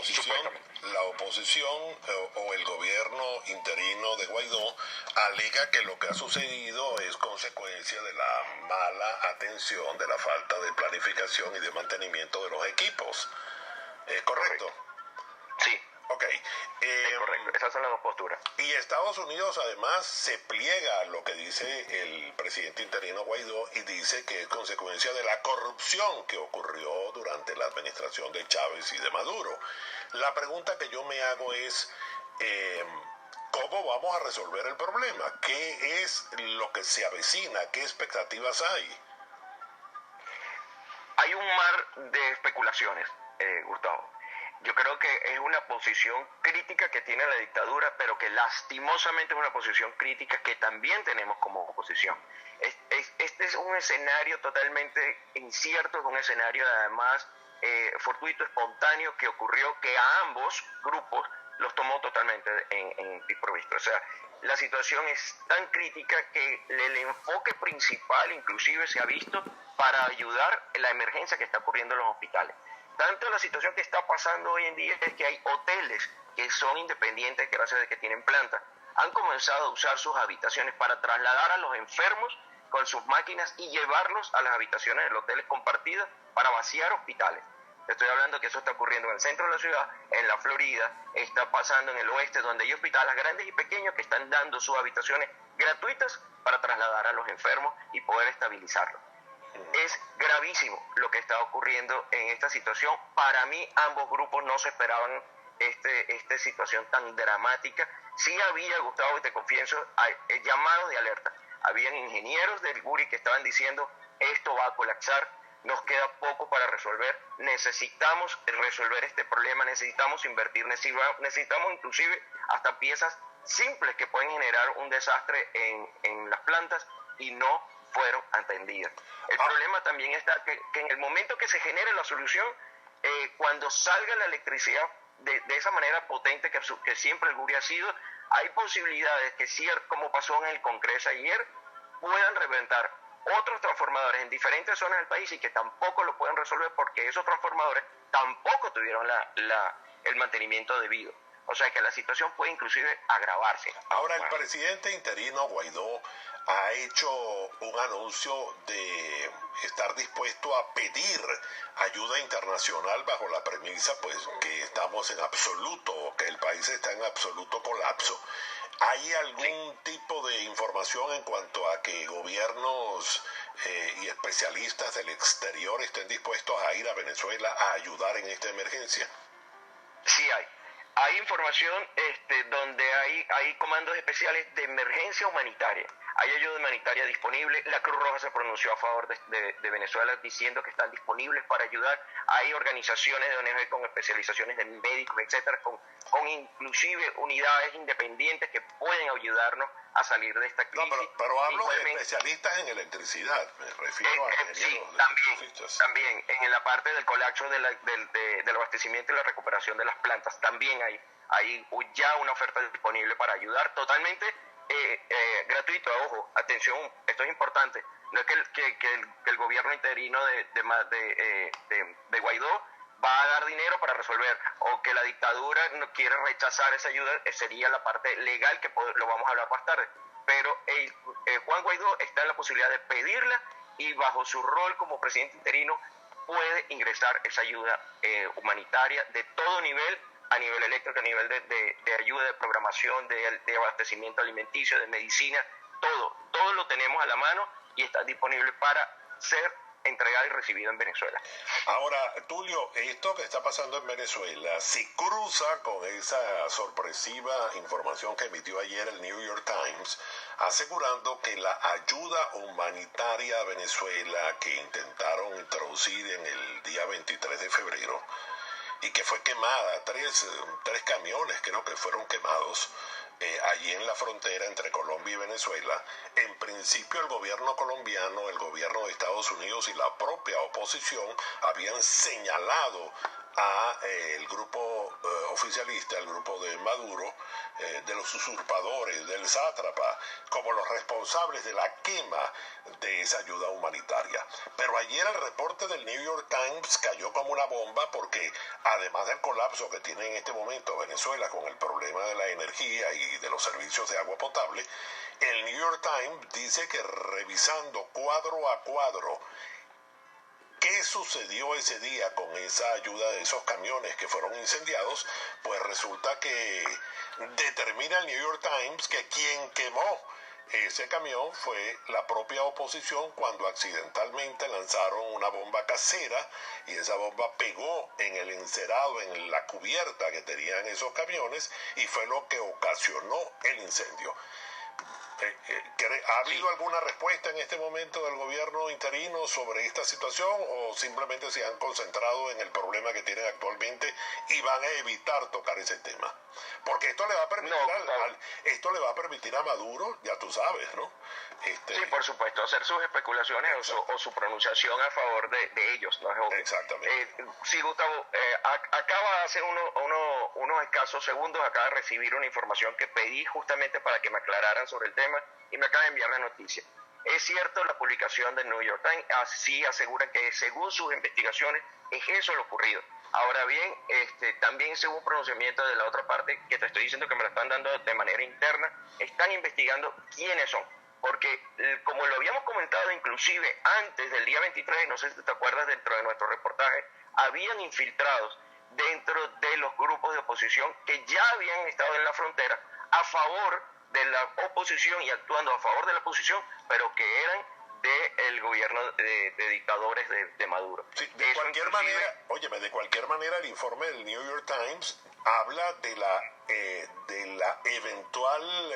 Supuestamente. La oposición o el gobierno interino de Guaidó alega que lo que ha sucedido es consecuencia de la mala atención, de la falta de planificación y de mantenimiento de los equipos. ¿Es correcto? Sí. Ok. Es correcto, esas son las dos posturas. Y Estados Unidos además se pliega a lo que dice el presidente interino Guaidó y dice que es consecuencia de la corrupción que ocurrió durante la administración de Chávez y de Maduro. La pregunta que yo me hago es, ¿cómo vamos a resolver el problema? ¿Qué es lo que se avecina? ¿Qué expectativas hay? Hay un mar de especulaciones, Gustavo. Yo creo que es una posición crítica que tiene la dictadura, pero que lastimosamente es una posición crítica que también tenemos como oposición. Este es un escenario totalmente incierto, es un escenario además fortuito, espontáneo, que ocurrió, que a ambos grupos los tomó totalmente en improviso. O sea, la situación es tan crítica que el enfoque principal inclusive se ha visto para ayudar en la emergencia que está ocurriendo en los hospitales. Tanto la situación que está pasando hoy en día es que hay hoteles que son independientes gracias a que tienen planta. Han comenzado a usar sus habitaciones para trasladar a los enfermos con sus máquinas y llevarlos a las habitaciones de los hoteles compartidas para vaciar hospitales. Estoy hablando que eso está ocurriendo en el centro de la ciudad, en la Florida, está pasando en el oeste, donde hay hospitales grandes y pequeños que están dando sus habitaciones gratuitas para trasladar a los enfermos y poder estabilizarlos. Es gravísimo lo que está ocurriendo en esta situación. Para mí, ambos grupos no se esperaban esta situación tan dramática. Sí había, Gustavo, y te confieso, llamados de alerta. Habían ingenieros del GURI que estaban diciendo, esto va a colapsar, nos queda poco para resolver, necesitamos resolver este problema, necesitamos invertir, necesitamos inclusive hasta piezas simples que pueden generar un desastre en las plantas y no fueron atendidas. El problema también está que en el momento que se genere la solución, cuando salga la electricidad de esa manera potente que siempre el GURI ha sido, hay posibilidades que, como pasó en el Congreso ayer, puedan reventar otros transformadores en diferentes zonas del país y que tampoco lo pueden resolver porque esos transformadores tampoco tuvieron el mantenimiento debido. O sea que la situación puede inclusive agravarse. Ahora, el presidente interino Guaidó ha hecho un anuncio de estar dispuesto a pedir ayuda internacional bajo la premisa pues que estamos en absoluto, que el país está en absoluto colapso. ¿Hay algún tipo de información en cuanto a que gobiernos y especialistas del exterior estén dispuestos a ir a Venezuela a ayudar en esta emergencia? Sí hay. Hay información donde hay comandos especiales de emergencia humanitaria. Hay ayuda humanitaria disponible. La Cruz Roja se pronunció a favor de Venezuela diciendo que están disponibles para ayudar. Hay organizaciones de ONG con especializaciones de médicos, etcétera, con inclusive unidades independientes que pueden ayudarnos a salir de esta crisis. No, pero hablo de especialistas en electricidad, me refiero a sí, también en la parte del colapso del abastecimiento y la recuperación de las plantas, también hay ya una oferta disponible para ayudar totalmente gratuito. Ojo, atención, esto es importante, no es que el gobierno interino de Guaidó va a dar dinero para resolver, o que la dictadura no quiere rechazar esa ayuda, sería la parte legal que lo vamos a hablar más tarde, pero Juan Guaidó está en la posibilidad de pedirla y bajo su rol como presidente interino puede ingresar esa ayuda humanitaria de todo nivel, a nivel eléctrico, a nivel de ayuda, de programación, de abastecimiento alimenticio, de medicina, todo lo tenemos a la mano y está disponible para ser entregado y recibido en Venezuela. Ahora, Tulio, esto que está pasando en Venezuela se cruza con esa sorpresiva información que emitió ayer el New York Times, asegurando que la ayuda humanitaria a Venezuela que intentaron introducir en el día 23 de febrero y que fue quemada, tres camiones creo que fueron quemados allí en la frontera entre Colombia y Venezuela. En principio el gobierno colombiano, el gobierno de Estados Unidos y la propia oposición habían señalado a el grupo oficialista, el grupo de Maduro, de los usurpadores, del sátrapa, como los responsables de la quema de esa ayuda humanitaria. Pero ayer el reporte del New York Times cayó como una bomba porque, además del colapso que tiene en este momento Venezuela con el problema de la energía y de los servicios de agua potable, el New York Times dice que revisando cuadro a cuadro qué sucedió ese día con esa ayuda de esos camiones que fueron incendiados, pues resulta que determina el New York Times que quien quemó ese camión fue la propia oposición cuando accidentalmente lanzaron una bomba casera y esa bomba pegó en el encerado, en la cubierta que tenían esos camiones y fue lo que ocasionó el incendio. ¿Ha habido alguna respuesta en este momento del gobierno interino sobre esta situación o simplemente se han concentrado en el problema que tienen actualmente y van a evitar tocar ese tema? Porque esto le va a permitir, esto le va a permitir a Maduro, ya tú sabes, ¿no? Sí, por supuesto, hacer sus especulaciones o su pronunciación a favor de ellos, ¿no? Es obvio. Exactamente. Sí, Gustavo, acaba hace unos escasos segundos, acaba de recibir una información que pedí justamente para que me aclararan sobre el tema y me acaba de enviar la noticia. Es cierto, la publicación del New York Times así asegura que según sus investigaciones es eso lo ocurrido. Ahora bien, también según pronunciamiento de la otra parte, que te estoy diciendo que me lo están dando de manera interna, están investigando quiénes son. Porque como lo habíamos comentado inclusive antes del día 23, no sé si te acuerdas dentro de nuestro reportaje, habían infiltrados dentro de los grupos de oposición que ya habían estado en la frontera a favor de la oposición y actuando a favor de la oposición, pero que eran del gobierno de dictadores de Maduro. Sí, de cualquier manera, óyeme, de cualquier manera el informe del New York Times habla de la eventual,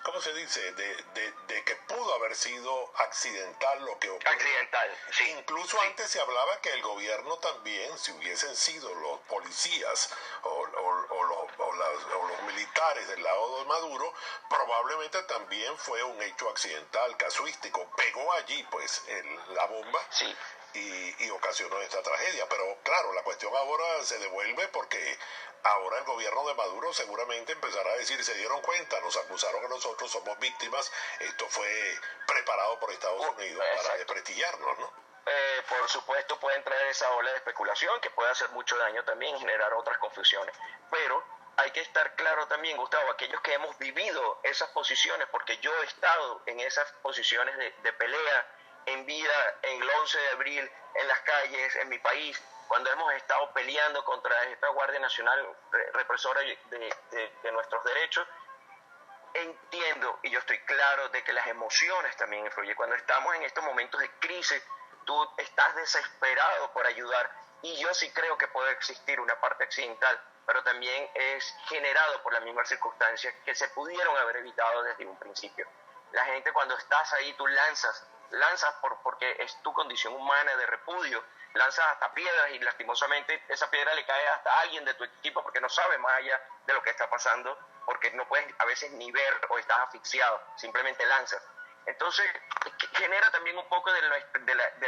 ¿cómo se dice? De que pudo haber sido accidental lo que ocurrió. Accidental, sí. Incluso sí. antes se hablaba que el gobierno también, si hubiesen sido los policías o los militares del lado de Maduro, probablemente también fue un hecho accidental, casuístico. Pegó allí, pues, la bomba. Sí. Y ocasionó esta tragedia. Pero claro, la cuestión ahora se devuelve porque ahora el gobierno de Maduro seguramente empezará a decir, se dieron cuenta, nos acusaron a nosotros, somos víctimas, esto fue preparado por Estados Unidos para desprestigiarnos, ¿no? Por supuesto puede traer esa ola de especulación que puede hacer mucho daño también y generar otras confusiones. Pero hay que estar claro también, Gustavo, aquellos que hemos vivido esas posiciones, porque yo he estado en esas posiciones de pelea en vida en el 11 de abril, en las calles, en mi país, cuando hemos estado peleando contra esta Guardia Nacional represora de nuestros derechos. Entiendo y yo estoy claro de que las emociones también influyen. Cuando estamos en estos momentos de crisis, tú estás desesperado por ayudar y yo sí creo que puede existir una parte accidental, pero también es generado por las mismas circunstancias que se pudieron haber evitado desde un principio. La gente cuando estás ahí, tú lanzas porque es tu condición humana de repudio, lanzas hasta piedras y lastimosamente esa piedra le cae hasta a alguien de tu equipo porque no sabe más allá de lo que está pasando, porque no puedes a veces ni ver o estás asfixiado, simplemente lanzas. Entonces genera también un poco de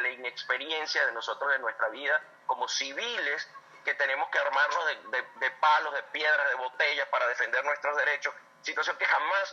la inexperiencia de nosotros de nuestra vida como civiles, que tenemos que armarnos de palos, de piedras, de botellas para defender nuestros derechos, situación que jamás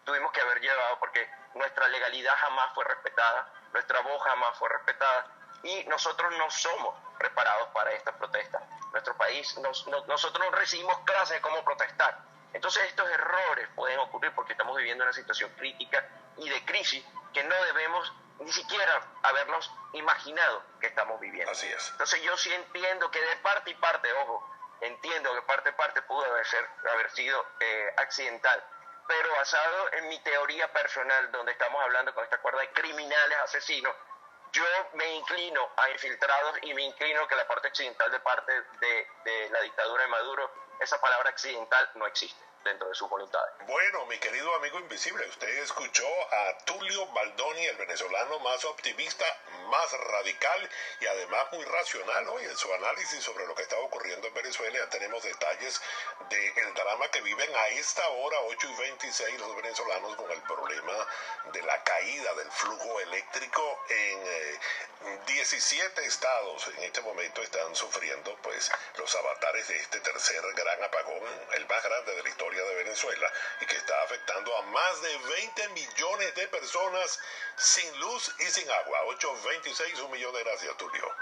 tuvimos que haber llevado porque nuestra legalidad jamás fue respetada, nuestra voz jamás fue respetada y nosotros no somos preparados para esta protesta. Nuestro país, nosotros no recibimos clases de cómo protestar. Entonces estos errores pueden ocurrir porque estamos viviendo una situación crítica y de crisis que no debemos ni siquiera habernos imaginado que estamos viviendo. Así es. Entonces yo sí entiendo que de parte y parte, ojo, entiendo que parte y parte pudo haber sido accidental, pero basado en mi teoría personal, donde estamos hablando con esta cuerda de criminales, asesinos, yo me inclino a infiltrados y me inclino que la parte accidental de parte de la dictadura de Maduro, esa palabra accidental no existe. dentro de sus voluntades. Bueno, mi querido amigo invisible, usted escuchó a Tulio Baldoni, el venezolano más optimista, más radical y además muy racional hoy en su análisis sobre lo que está ocurriendo en Venezuela. Ya tenemos detalles del drama que viven a esta hora, 8:26, los venezolanos con el problema de la caída del flujo eléctrico en 17 estados. En este momento están sufriendo pues los avatares de este tercer gran apagón, el más grande de la historia de Venezuela, y que está afectando a más de 20 millones de personas sin luz y sin agua. 8:26, 1 millón de gracias, Tulio.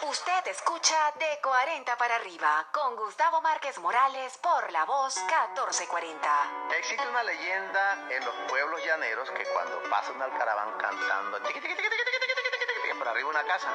Usted escucha de 40 para arriba con Gustavo Márquez Morales por La Voz 1440. Existe una leyenda en los pueblos llaneros que cuando pasa un alcaraván cantando tiqui, tiqui, tiqui, tiqui, tiqui, tiqui, tiqui, tiqui, por arriba de una casa,